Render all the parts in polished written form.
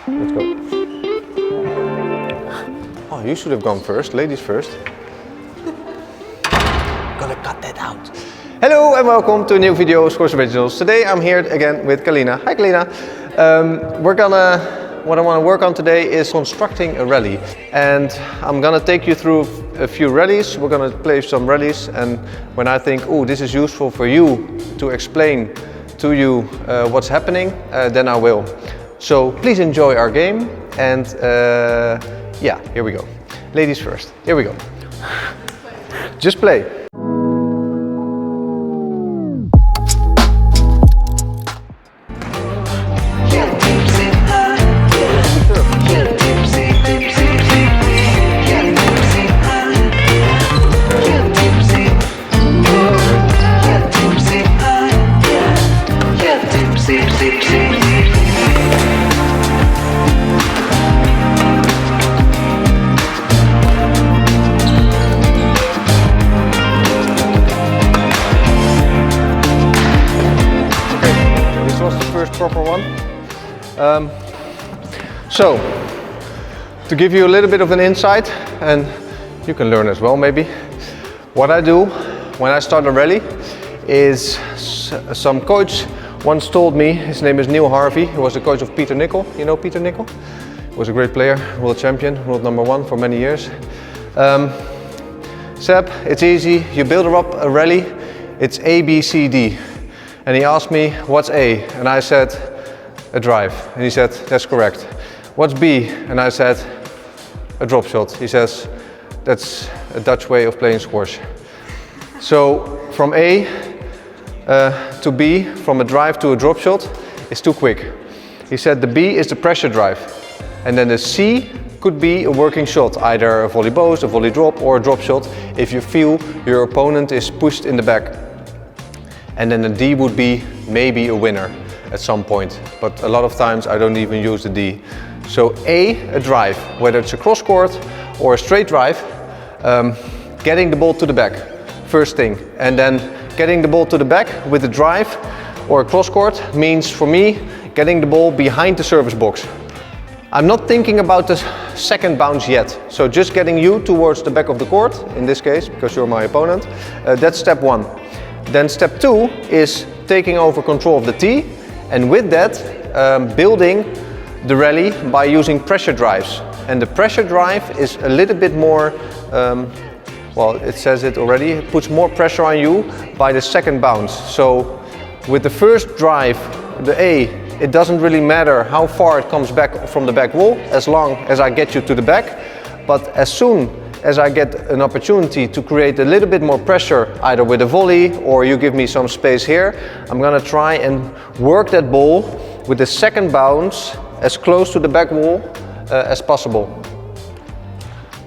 Let's go. Oh, you should have gone first. Ladies first. Gonna cut that out. Hello and welcome to a new video of Scores Originals. Today I'm here again with Kalina. Hi Kalina. What I want to work on today is constructing a rally. And I'm gonna take you through a few rallies. We're gonna play some rallies, and when I think, oh, this is useful for you to explain to you what's happening, then I will. So please enjoy our game, and yeah, here we go. Ladies first, here we go. Just play. Proper one. So, to give you a little bit of an insight, and you can learn as well maybe, what I do when I start a rally is some coach once told me, his name is Neil Harvey, he was the coach of Peter Nicol. You know Peter Nicol? He was a great player, world champion, world #1 for many years. Seb, it's easy, you build up a rally, it's A, B, C, D. And he asked me, what's A? And I said, a drive. And he said, that's correct. What's B? And I said, a drop shot. He says, that's a Dutch way of playing squash. So from A to B, from a drive to a drop shot, is too quick. He said the B is the pressure drive. And then the C could be a working shot, either a volley boast, a volley drop, or a drop shot, if you feel your opponent is pushed in the back. And then the D would be maybe a winner at some point, but a lot of times I don't even use the D. So a drive, whether it's a cross court or a straight drive, getting the ball to the back, first thing. And then getting the ball to the back with a drive or a cross court means for me getting the ball behind the service box. I'm not thinking about the second bounce yet, so just getting you towards the back of the court, in this case, because you're my opponent, that's step one. Then step two is taking over control of the tee, and with that building the rally by using pressure drives. And the pressure drive is a little bit more, well, it says it already, it puts more pressure on you by the second bounce. So with the first drive, the A, it doesn't really matter how far it comes back from the back wall, as long as I get you to the back. But as soon as I get an opportunity to create a little bit more pressure, either with a volley or you give me some space here, I'm gonna try and work that ball with the second bounce as close to the back wall as possible.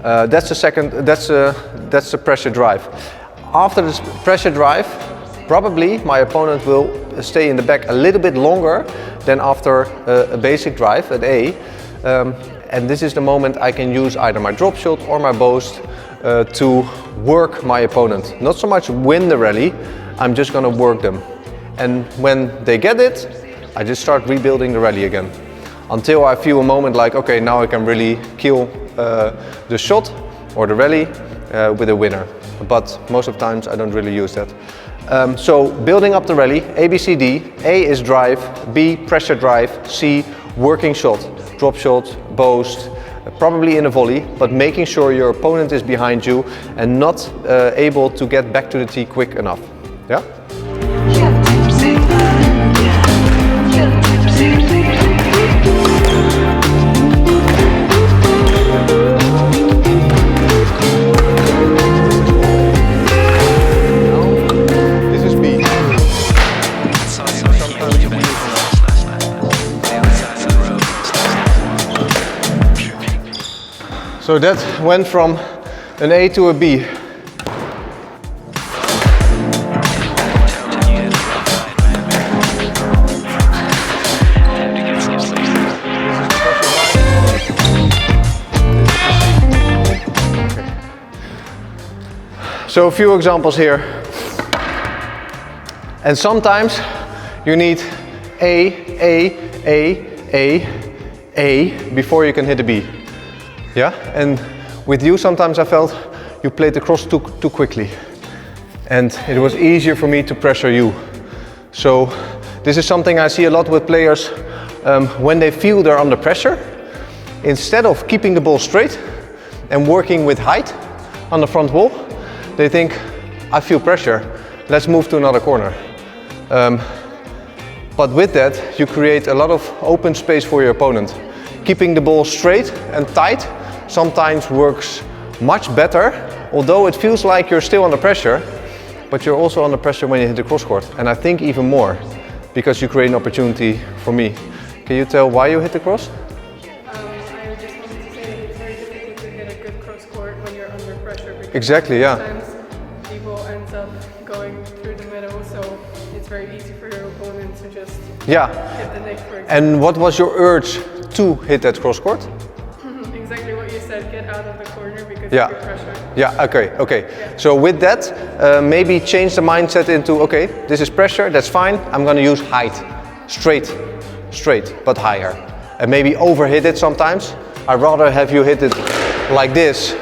That's the pressure drive. After this pressure drive, probably my opponent will stay in the back a little bit longer than after a basic drive at A. And this is the moment I can use either my drop shot or my boast to work my opponent. Not so much win the rally, I'm just gonna work them. And when they get it, I just start rebuilding the rally again. Until I feel a moment like, okay, now I can really kill the shot or the rally with a winner. But most of the times I don't really use that. So building up the rally, A, B, C, D. A is drive, B pressure drive, C working shot. Drop shot, boast, probably in a volley, but making sure your opponent is behind you and not able to get back to the tee quick enough. Yeah? So that went from an A to a B. So a few examples here. And sometimes you need A, A before you can hit a B. Yeah, and with you sometimes I felt you played the cross too quickly. And it was easier for me to pressure you. So this is something I see a lot with players when they feel they're under pressure. Instead of keeping the ball straight and working with height on the front wall, they think, I feel pressure, let's move to another corner. But with that, you create a lot of open space for your opponent. Keeping the ball straight and tight sometimes works much better, although it feels like you're still under pressure, but you're also under pressure when you hit the cross court. And I think even more, because you create an opportunity for me. Can you tell why you hit the cross? I just wanted to say that it's very difficult to hit a good cross court when you're under pressure. Because exactly, yeah. Sometimes people end up going through the middle, so it's very easy for your opponent to just hit the neck, for example. And what was your urge to hit that cross court? Exactly what you said, get out of the corner because Yeah. of your pressure. Yeah, okay. Yeah. So with that, maybe change the mindset into, okay, this is pressure, that's fine. I'm going to use height. Straight, but higher. And maybe overhit it sometimes. I'd rather have you hit it like this,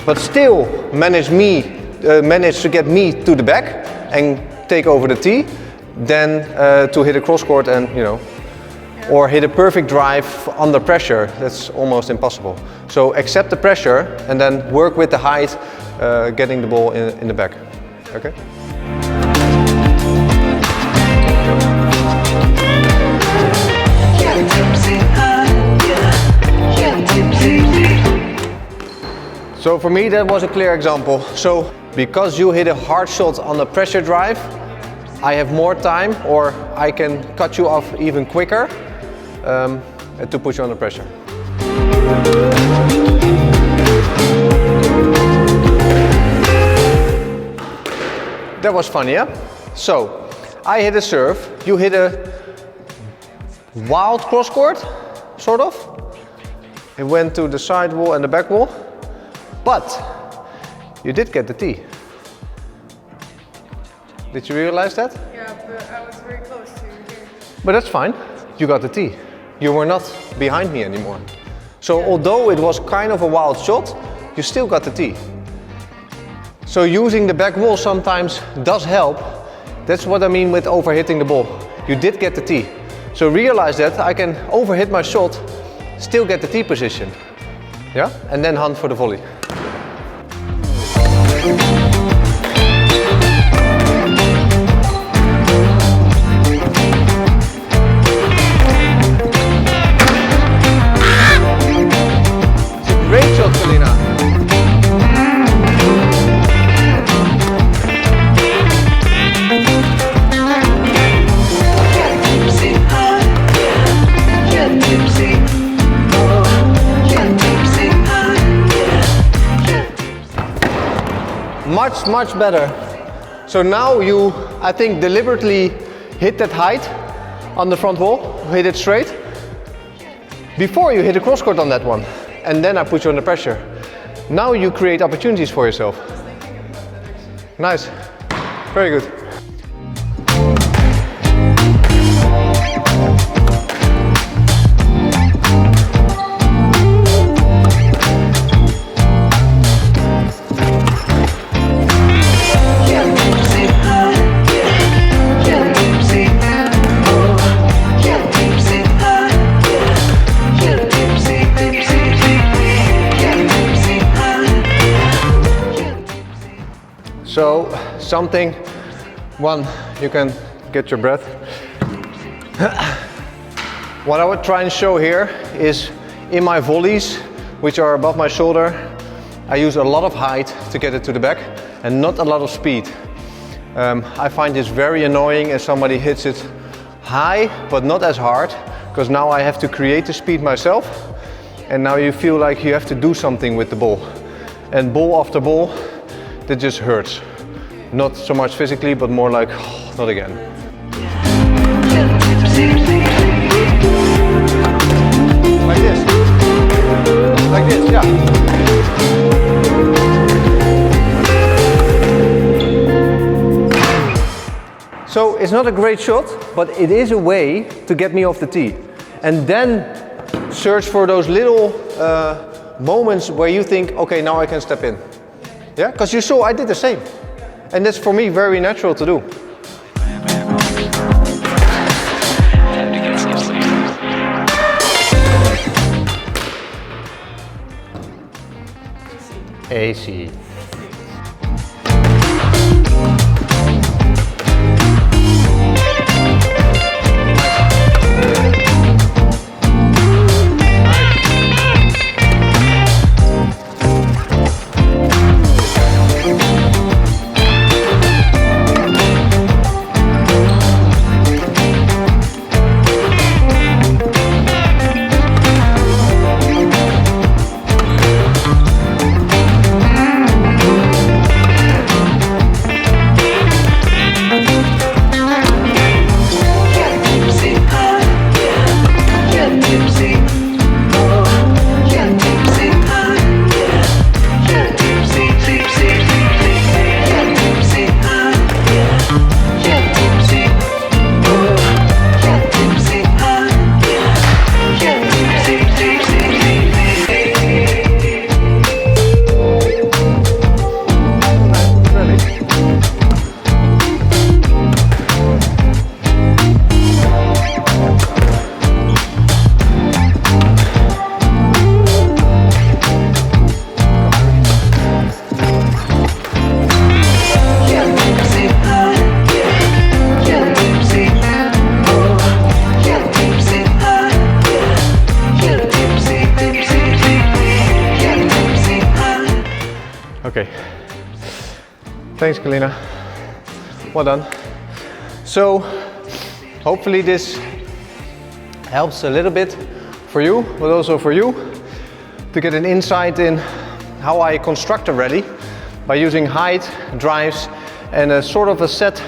but still manage to get me to the back and take over the tee, than to hit a cross court and, you know, or hit a perfect drive under pressure. That's almost impossible. So accept the pressure and then work with the height, getting the ball in the back. Okay? So for me that was a clear example. So because you hit a hard shot on the pressure drive, I have more time, or I can cut you off even quicker to put you under pressure. That was fun, yeah? So I hit a serve, you hit a wild cross court, sort of. It went to the side wall and the back wall, but you did get the tee. Did you realize that? Yeah, but I was very close to you here. But that's fine. You got the tee. You were not behind me anymore. So although it was kind of a wild shot, you still got the tee. So using the back wall sometimes does help. That's what I mean with overhitting the ball. You did get the tee. So realize that I can overhit my shot, still get the tee position. Yeah? And then hunt for the volley. Great shot, Selena. Much better. So now you, I think, deliberately hit that height on the front wall, hit it straight, before you hit a cross court on that one. And then I put you under pressure. Now you create opportunities for yourself. Nice. Very good. So something, one, you can get your breath. What I would try and show here is in my volleys, which are above my shoulder, I use a lot of height to get it to the back and not a lot of speed. I find this very annoying as somebody hits it high but not as hard, because now I have to create the speed myself, and now you feel like you have to do something with the ball. And ball after ball, that just hurts. Not so much physically, but more like, oh, not again. Like this, yeah. So it's not a great shot, but it is a way to get me off the tee. and then search for those little moments where you think, okay, now I can step in. Yeah, because you saw I did the same. And that's for me very natural to do. AC. Okay, thanks Kalina, well done. So hopefully this helps a little bit for you, but also for you to get an insight in how I construct a rally by using height, drives, and a sort of a set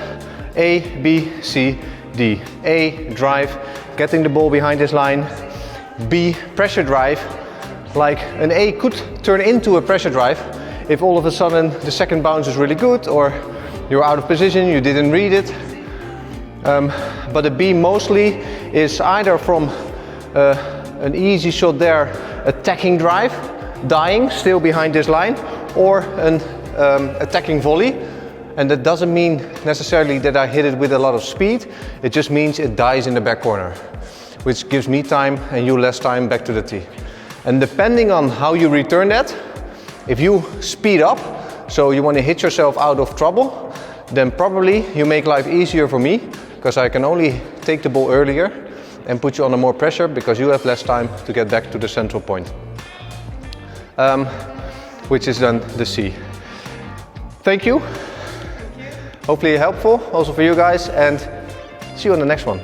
A, B, C, D. A, drive, getting the ball behind this line. B, pressure drive, like an A could turn into a pressure drive if all of a sudden the second bounce is really good or you're out of position, you didn't read it. But a B mostly is either from an easy shot there, attacking drive, dying still behind this line, or an attacking volley. And that doesn't mean necessarily that I hit it with a lot of speed, it just means it dies in the back corner, which gives me time and you less time back to the tee. And depending on how you return that, if you speed up, so you want to hit yourself out of trouble, then probably you make life easier for me, because I can only take the ball earlier and put you under more pressure because you have less time to get back to the central point, which is then the C. Thank you. Hopefully helpful also for you guys, and see you on the next one.